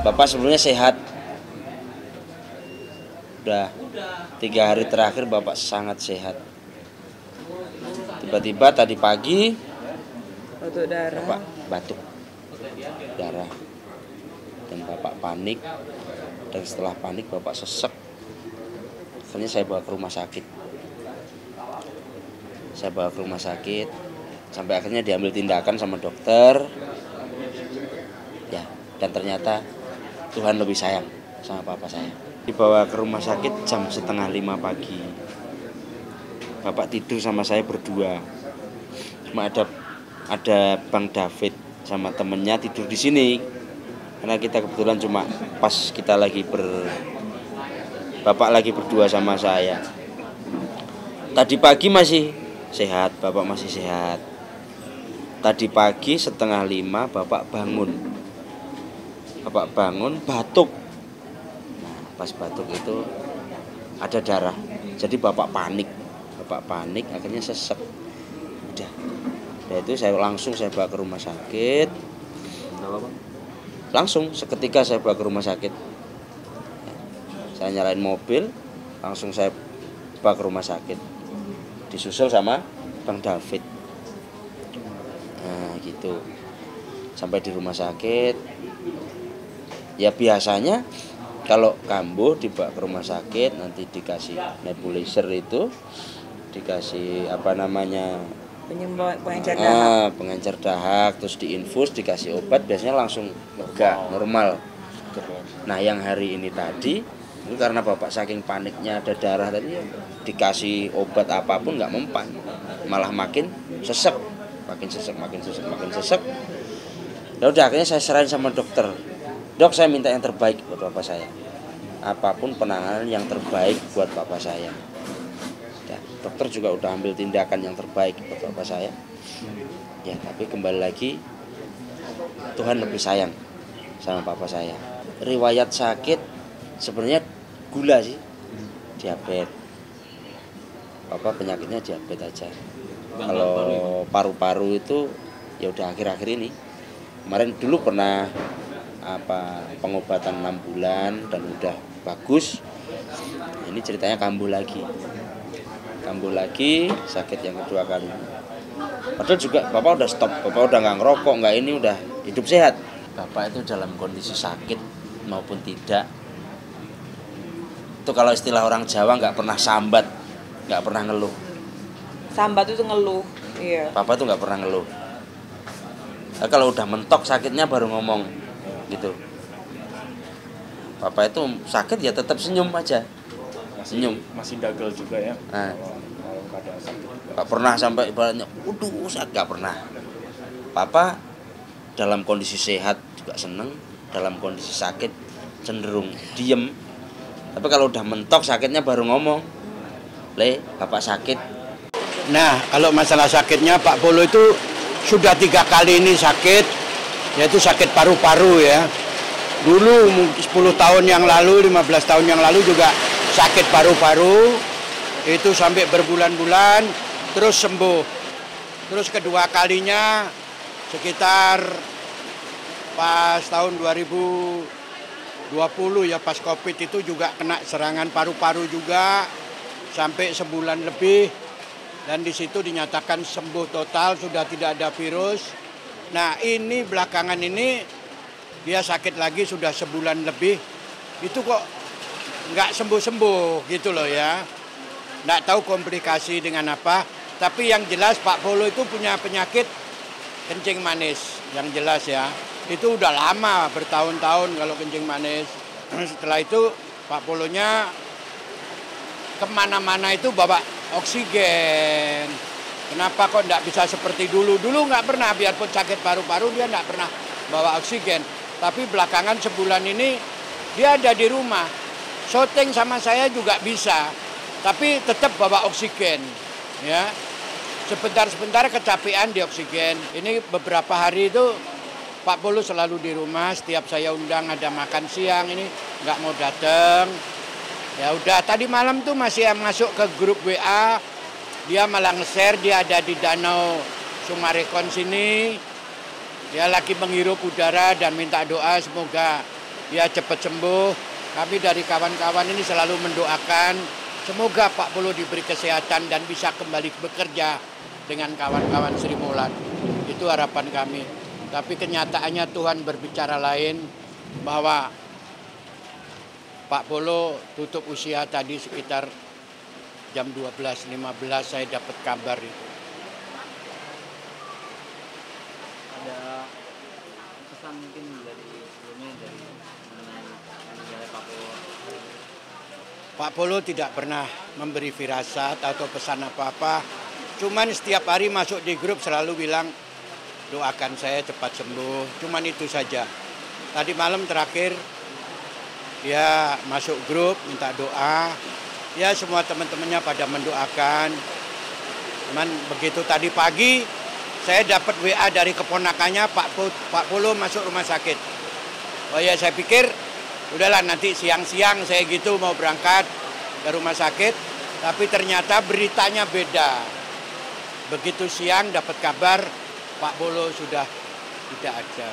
Bapak sebelumnya sehat. Udah 3 hari terakhir Bapak sangat sehat. Tiba-tiba tadi pagi Batuk darah. Bapak batuk darah. Dan Bapak panik. Dan setelah panik Bapak sesek. Akhirnya saya bawa ke rumah sakit. Sampai akhirnya diambil tindakan sama dokter. Ya, dan ternyata Tuhan lebih sayang sama papa saya. Dibawa ke rumah sakit jam 4:30 pagi. Bapak tidur sama saya berdua. Cuma ada Bang David sama temennya tidur di sini. Karena kita kebetulan cuma pas kita Bapak lagi berdua sama saya. Tadi pagi masih sehat, Bapak masih sehat. Tadi pagi 4:30 Bapak bangun batuk. Nah, pas batuk itu ada darah. Jadi Bapak panik akhirnya sesek. Udah itu saya bawa ke rumah sakit. Langsung seketika saya bawa ke rumah sakit. Saya nyalain mobil, langsung saya bawa ke rumah sakit. Disusul sama Bang David. Nah gitu. Sampai di rumah sakit. Ya biasanya kalau kambuh dibawa ke rumah sakit, nanti dikasih nebulizer itu, dikasih pengencer dahak, terus diinfus, dikasih obat, biasanya langsung lega, normal. Nah yang hari ini tadi, itu karena Bapak saking paniknya ada darah tadi, dikasih obat apapun nggak mempan, malah makin sesek. Ya udah akhirnya saya serahin sama dokter. Dok, saya minta yang terbaik buat bapak saya. Apapun penanganan yang terbaik buat bapak saya. Ya, dokter juga udah ambil tindakan yang terbaik buat bapak saya. Ya, tapi kembali lagi Tuhan lebih sayang sama bapak saya. Riwayat sakit sebenarnya gula sih, diabetes. Bapak penyakitnya diabetes aja. Kalau paru-paru itu ya udah akhir-akhir ini. Kemarin dulu pernah pengobatan 6 bulan dan udah bagus. Ini ceritanya kambuh lagi sakit yang kedua kali. Padahal juga Bapak udah stop, Bapak udah nggak ngerokok, nggak ini, udah hidup sehat. Bapak itu dalam kondisi sakit maupun tidak, itu kalau istilah orang Jawa nggak pernah sambat, nggak pernah ngeluh. Sambat itu ngeluh, iya. Bapak tuh nggak pernah ngeluh. Nah, kalau udah mentok sakitnya baru ngomong gitu. Bapak itu sakit ya tetap senyum aja, masih dagel juga ya. Nah, nggak pernah sampai ibaratnya sakit, nggak pernah. Papa dalam kondisi sehat juga seneng, dalam kondisi sakit cenderung diem. Tapi kalau udah mentok sakitnya baru ngomong, Bapak sakit. Nah, kalau masalah sakitnya Pak Polo itu sudah 3 kali ini sakit, yaitu sakit paru-paru ya. Dulu 10 tahun yang lalu, 15 tahun yang lalu juga sakit paru-paru, itu sampai berbulan-bulan, terus sembuh. Terus kedua kalinya sekitar pas tahun 2020 ya, pas COVID itu juga kena serangan paru-paru juga, sampai sebulan lebih. Dan di situ dinyatakan sembuh total, sudah tidak ada virus. Nah ini belakangan ini dia sakit lagi sudah sebulan lebih, itu kok nggak sembuh-sembuh gitu loh ya. Nggak tahu komplikasi dengan apa, tapi yang jelas Pak Polo itu punya penyakit kencing manis, yang jelas ya. Itu udah lama, bertahun-tahun kalau kencing manis. Setelah itu Pak Polonya kemana-mana itu bawa oksigen. Kenapa kok enggak bisa seperti dulu? Dulu nggak pernah, biarpun sakit paru-paru dia nggak pernah bawa oksigen. Tapi belakangan sebulan ini dia ada di rumah. Syuting sama saya juga bisa, tapi tetap bawa oksigen. Ya, sebentar-sebentar kecapean di oksigen. Ini beberapa hari itu Pak Polo selalu di rumah. Setiap saya undang ada makan siang, ini nggak mau datang. Ya udah, tadi malam tuh masih masuk ke grup WA. Dia malah nge-share, dia ada di Danau Sumarekon sini. Dia lagi menghirup udara dan minta doa semoga dia cepat sembuh. Kami dari kawan-kawan ini selalu mendoakan semoga Pak Polo diberi kesehatan dan bisa kembali bekerja dengan kawan-kawan Sri Mulat. Itu harapan kami. Tapi kenyataannya Tuhan berbicara lain, bahwa Pak Polo tutup usia tadi sekitar jam 12.15 saya dapat kabar itu. Ada pesan mungkin dari sebelumnya dari mengenai Pak Polo? Pak Polo tidak pernah memberi firasat atau pesan apa-apa. Cuman setiap hari masuk di grup selalu bilang, doakan saya cepat sembuh. Cuman itu saja. Tadi malam terakhir dia masuk grup minta doa. Ya semua teman-temannya pada mendoakan. Cuman begitu tadi pagi saya dapat WA dari keponakannya, Pak Polo masuk rumah sakit. Oh ya, saya pikir udahlah nanti siang-siang saya gitu mau berangkat ke rumah sakit. Tapi ternyata beritanya beda. Begitu siang dapat kabar Pak Polo sudah tidak ada.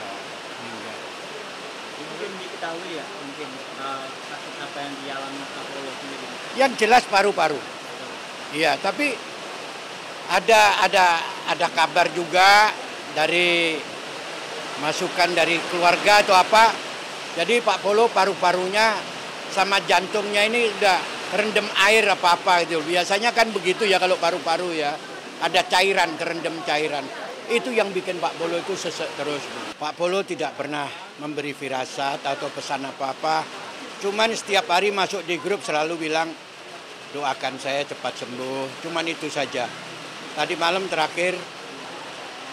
Mungkin diketahui ya, mungkin sakit apa yang dialami Pak Polo sendiri. Yang jelas paru-paru. Iya, tapi ada kabar juga dari masukan dari keluarga atau apa. Jadi Pak Polo paru-parunya sama jantungnya ini udah kerendam air apa-apa gitu. Biasanya kan begitu ya kalau paru-paru ya. Ada cairan, kerendam cairan. Itu yang bikin Pak Polo itu sesek terus. Pak Polo tidak pernah memberi firasat atau pesan apa-apa. Cuman setiap hari masuk di grup selalu bilang, doakan saya cepat sembuh. Cuman itu saja. Tadi malam terakhir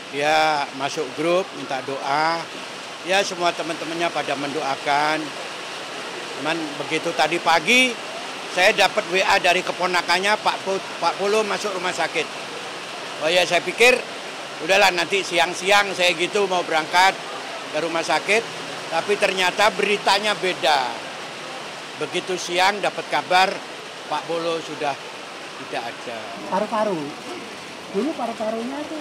dia masuk grup minta doa. Ya semua teman-temannya pada mendoakan. Cuman begitu tadi pagi saya dapat WA dari keponakannya, Pak Polo masuk rumah sakit. Oh ya, saya pikir udahlah nanti siang-siang saya gitu mau berangkat ke rumah sakit. Tapi ternyata beritanya beda. Begitu siang dapat kabar Pak Polo sudah tidak ada. Paru-paru. Dulu paru-parunya itu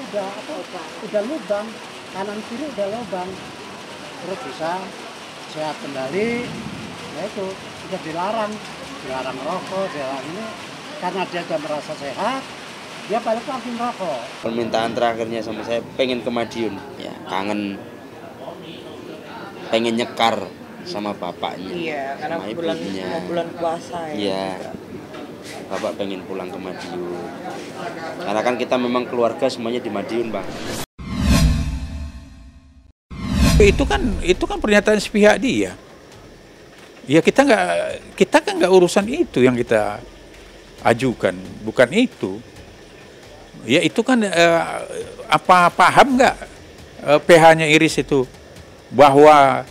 udah lubang, kanan kiri udah lubang. Terus bisa sehat kembali. Ya itu sudah dilarang rokok, dilarang ini karena dia sudah merasa sehat. Dia balik lagi merokok. Permintaan terakhirnya sama saya pengen ke Madiun, ya kangen, pengen nyekar sama bapaknya. Iya, karena sama bulan puasa ya. Iya, bapak pengen pulang ke Madiun. Karena kan kita memang keluarga semuanya di Madiun, Bang. Itu kan pernyataan sepihak dia. Ya kita kan nggak urusan itu yang kita ajukan, bukan itu. Ya itu kan apa paham nggak PH-nya Iris itu bahwa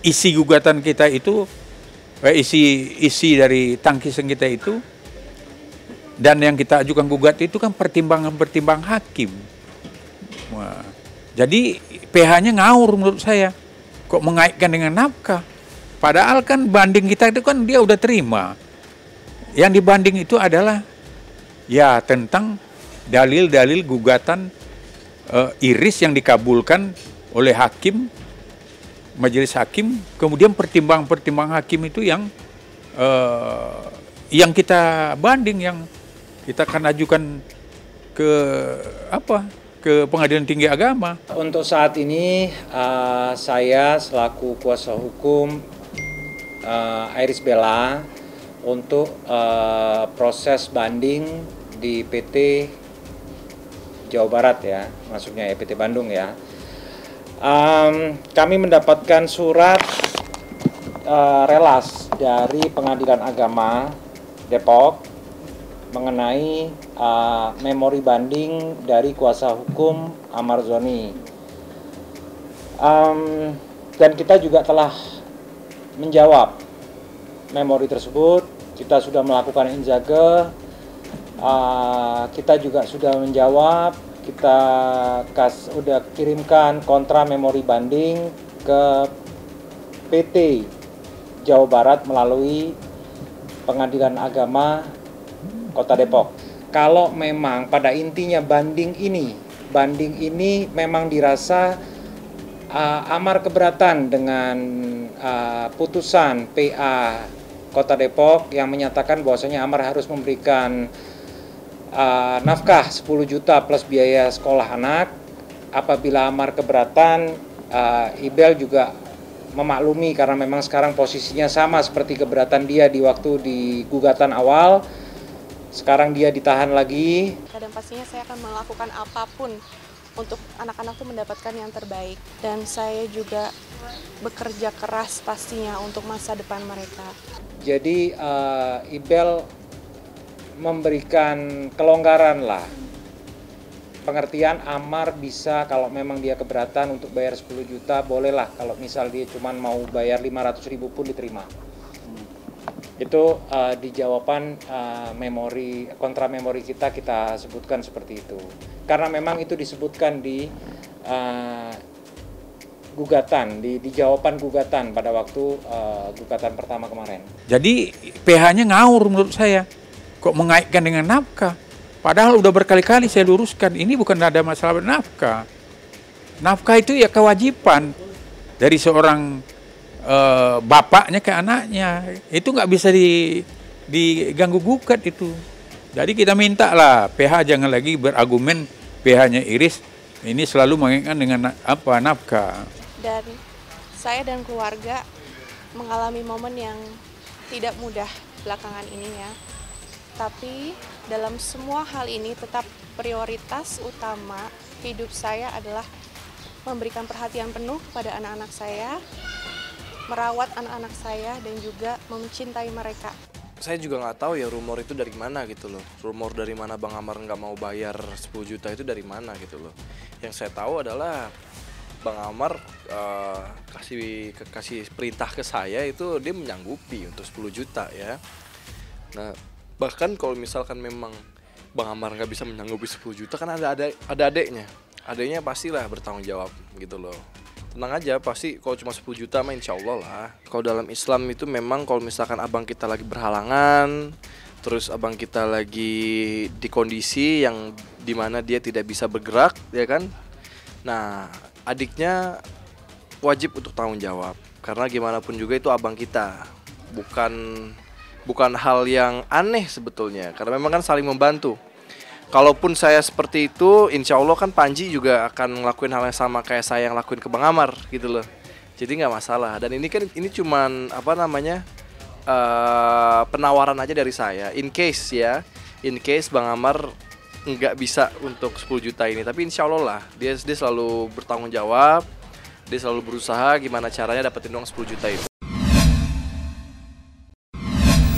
isi gugatan kita itu isi dari tangkisan kita itu dan yang kita ajukan gugat itu kan pertimbangan hakim. Wah, jadi PH-nya ngawur menurut saya. Kok mengaitkan dengan nafkah? Padahal kan banding kita itu kan dia udah terima. Yang dibanding itu adalah ya tentang dalil-dalil gugatan Iris yang dikabulkan oleh hakim, majelis hakim. Kemudian pertimbangan hakim itu yang kita banding, yang kita akan ajukan ke Pengadilan Tinggi Agama. Untuk saat ini saya selaku kuasa hukum Iris Bella untuk proses banding di PT Jawa Barat ya, maksudnya PT Bandung ya. Kami mendapatkan surat relas dari Pengadilan Agama Depok mengenai memori banding dari kuasa hukum Amar Zoni. Dan kita juga telah menjawab memori tersebut. Kita sudah melakukan injage, kita juga sudah menjawab, kita sudah kirimkan kontra memori banding ke PT Jawa Barat melalui Pengadilan Agama Kota Depok. Kalau memang pada intinya banding ini memang dirasa amar keberatan dengan putusan PA Kota Depok yang menyatakan bahwasanya Amar harus memberikan nafkah 10 juta plus biaya sekolah anak. Apabila Amar keberatan, Ibel juga memaklumi karena memang sekarang posisinya sama seperti keberatan dia di waktu di gugatan awal. Sekarang dia ditahan lagi. Dan pastinya saya akan melakukan apapun untuk anak-anak tuh mendapatkan yang terbaik. Dan saya juga bekerja keras pastinya untuk masa depan mereka. Jadi Ibel memberikan kelonggaran lah. Pengertian Amar bisa kalau memang dia keberatan untuk bayar 10 juta, bolehlah kalau misal dia cuma mau bayar 500.000 pun diterima. Itu di jawaban kontra memori kita sebutkan seperti itu. Karena memang itu disebutkan di gugatan, di jawaban gugatan pada waktu gugatan pertama kemarin. Jadi PH-nya ngawur menurut saya. Kok mengaitkan dengan nafkah? Padahal udah berkali-kali saya luruskan, ini bukan ada masalah nafkah. Nafkah itu ya kewajiban dari seorang bapaknya ke anaknya. Itu nggak bisa diganggu gugat itu. Jadi kita minta lah PH jangan lagi berargumen PH-nya Iris ini selalu mengaitkan dengan nafkah. Dan saya dan keluarga mengalami momen yang tidak mudah belakangan ini ya. Tapi dalam semua hal ini tetap prioritas utama hidup saya adalah memberikan perhatian penuh kepada anak-anak saya, merawat anak-anak saya, dan juga mencintai mereka. Saya juga nggak tahu ya rumor itu dari mana gitu loh. Rumor dari mana Bang Amar nggak mau bayar 10 juta itu dari mana gitu loh. Yang saya tahu adalah Bang Amar kasih perintah ke saya itu dia menyanggupi untuk 10 juta ya. Nah, bahkan kalau misalkan memang Bang Amar nggak bisa menyanggupi 10 juta kan ada adeknya. Adeknya pastilah bertanggung jawab gitu loh. Tenang aja, pasti kalau cuma 10 juta mah insya Allah lah. Kalau dalam Islam itu memang kalau misalkan abang kita lagi berhalangan, terus abang kita lagi di kondisi yang dimana dia tidak bisa bergerak, ya kan? Nah, adiknya wajib untuk tanggung jawab. Karena gimana pun juga itu abang kita. Bukan hal yang aneh sebetulnya, karena memang kan saling membantu. Kalaupun saya seperti itu, insya Allah kan Panji juga akan ngelakuin hal yang sama kayak saya yang lakuin ke Bang Amar gitu loh. Jadi nggak masalah. Dan ini kan ini cuman penawaran aja dari saya. In case Bang Amar nggak bisa untuk 10 juta ini, tapi insya Allah lah dia selalu bertanggung jawab, dia selalu berusaha gimana caranya dapetin uang 10 juta itu.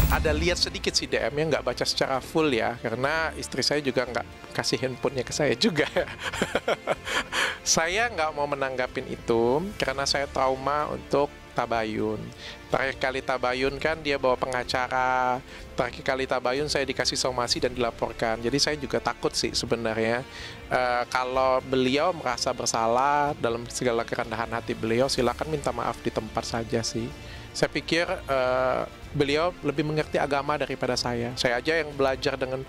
Ada lihat sedikit sih DM-nya, nggak baca secara full ya, karena istri saya juga nggak kasih handphonenya ke saya juga. Saya nggak mau menanggapin itu karena saya trauma untuk tabayun. Terakhir kali tabayun kan dia bawa pengacara, terakhir kali tabayun saya dikasih somasi dan dilaporkan. Jadi saya juga takut sih sebenarnya kalau beliau merasa bersalah dalam segala kerendahan hati beliau, silakan minta maaf di tempat saja sih. Saya pikir beliau lebih mengerti agama daripada saya. Saya aja yang belajar dengan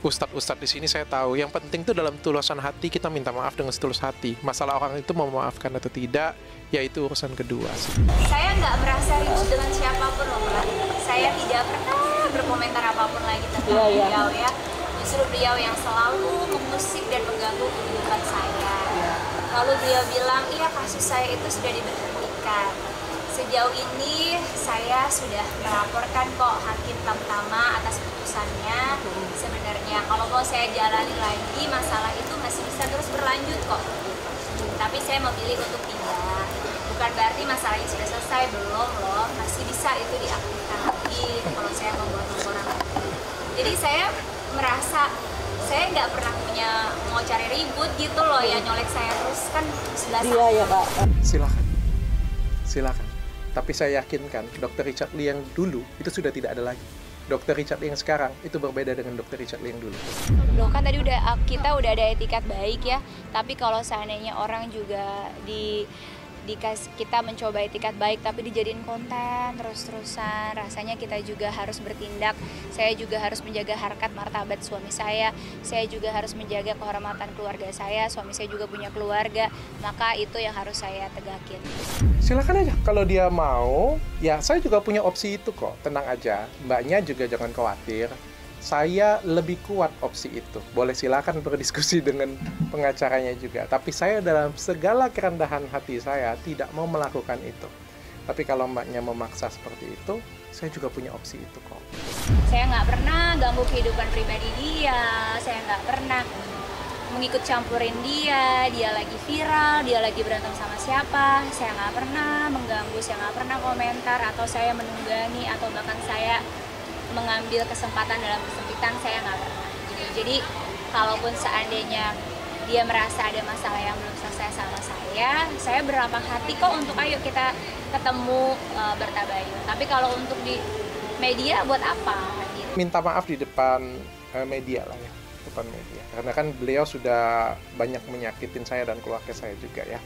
ustadz-ustadz di sini, saya tahu yang penting itu dalam tulusan hati kita minta maaf dengan setulus hati. Masalah orang itu mau memaafkan atau tidak, yaitu urusan kedua. Saya nggak merasa ribut dengan siapapun loh, Mbak. Saya tidak pernah berkomentar apapun lagi tentang beliau ya. Justru beliau yang selalu mengusik dan mengganggu kehidupan saya. Lalu beliau bilang, iya kasus saya itu sudah diberhentikan. Sejauh ini saya sudah melaporkan kok Hakim Tamtama atas putusannya. Sebenarnya kalau mau saya jalani lagi masalah itu masih bisa terus berlanjut kok. Tapi saya memilih untuk tidak. Bukan berarti masalahnya sudah selesai, belum loh. Masih bisa itu diaktifkan lagi kalau saya membuat laporan lagi. Jadi saya merasa saya nggak pernah mau cari ribut gitu loh ya, nyolek saya terus kan sebelah sana. Iya ya Pak. Silakan. Tapi saya yakinkan Dr. Richard Lee yang dulu itu sudah tidak ada lagi. Dr. Richard Lee yang sekarang itu berbeda dengan Dr. Richard Lee yang dulu. Loh kan tadi kita udah ada etikat baik ya. Tapi kalau seandainya orang juga kita mencoba itikat baik tapi dijadiin konten terus-terusan, rasanya kita juga harus bertindak. Saya juga harus menjaga harkat martabat suami saya juga harus menjaga kehormatan keluarga saya, suami saya juga punya keluarga, maka itu yang harus saya tegakin. Silakan aja, kalau dia mau, ya saya juga punya opsi itu kok, tenang aja. Mbaknya juga jangan khawatir, saya lebih kuat opsi itu. Boleh silakan berdiskusi dengan pengacaranya juga. Tapi saya dalam segala kerendahan hati saya tidak mau melakukan itu. Tapi kalau mbaknya memaksa seperti itu, saya juga punya opsi itu kok. Saya nggak pernah ganggu kehidupan pribadi dia, saya nggak pernah mengikut campurin dia lagi viral, dia lagi berantem sama siapa, saya nggak pernah mengganggu, saya nggak pernah komentar, atau saya menunggangi, atau bahkan saya mengambil kesempatan dalam kesempitan, saya nggak pernah. Jadi kalaupun seandainya dia merasa ada masalah yang belum selesai sama saya berlapang hati kok untuk ayo kita ketemu bertabayun. Tapi kalau untuk di media buat apa? Gitu. Minta maaf di depan media lah ya, depan media. Karena kan beliau sudah banyak menyakitin saya dan keluarga saya juga ya.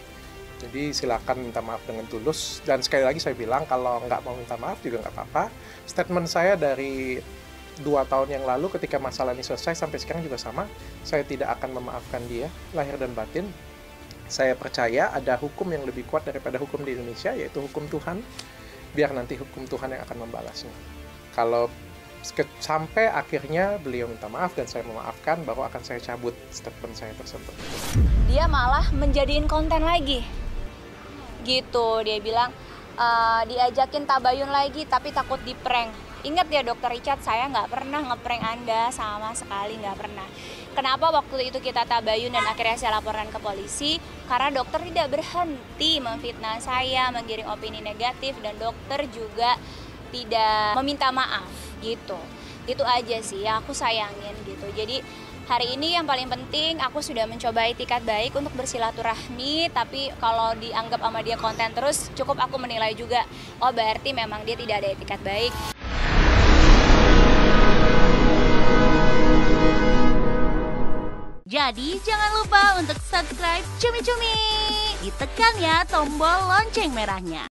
Jadi silakan minta maaf dengan tulus. Dan sekali lagi saya bilang kalau nggak mau minta maaf juga nggak apa-apa. Statement saya dari 2 tahun yang lalu ketika masalah ini selesai sampai sekarang juga sama. Saya tidak akan memaafkan dia, lahir dan batin. Saya percaya ada hukum yang lebih kuat daripada hukum di Indonesia, yaitu hukum Tuhan. Biar nanti hukum Tuhan yang akan membalasnya. Kalau sampai akhirnya beliau minta maaf dan saya memaafkan, baru akan saya cabut statement saya tersebut. Dia malah menjadiin konten lagi. Gitu, dia bilang diajakin tabayun lagi tapi takut di-prank. Ingat ya Dokter Richard, saya nggak pernah nge-prank Anda sama sekali, nggak pernah. Kenapa waktu itu kita tabayun dan akhirnya saya laporkan ke polisi? Karena dokter tidak berhenti memfitnah saya, menggiring opini negatif, dan dokter juga tidak meminta maaf gitu. Gitu aja sih yang aku sayangin gitu. Jadi hari ini yang paling penting aku sudah mencoba itikat baik untuk bersilaturahmi, tapi kalau dianggap sama dia konten terus, cukup aku menilai juga, oh berarti memang dia tidak ada itikat baik. Jadi jangan lupa untuk subscribe Cumi Cumi. Ditekan ya tombol lonceng merahnya.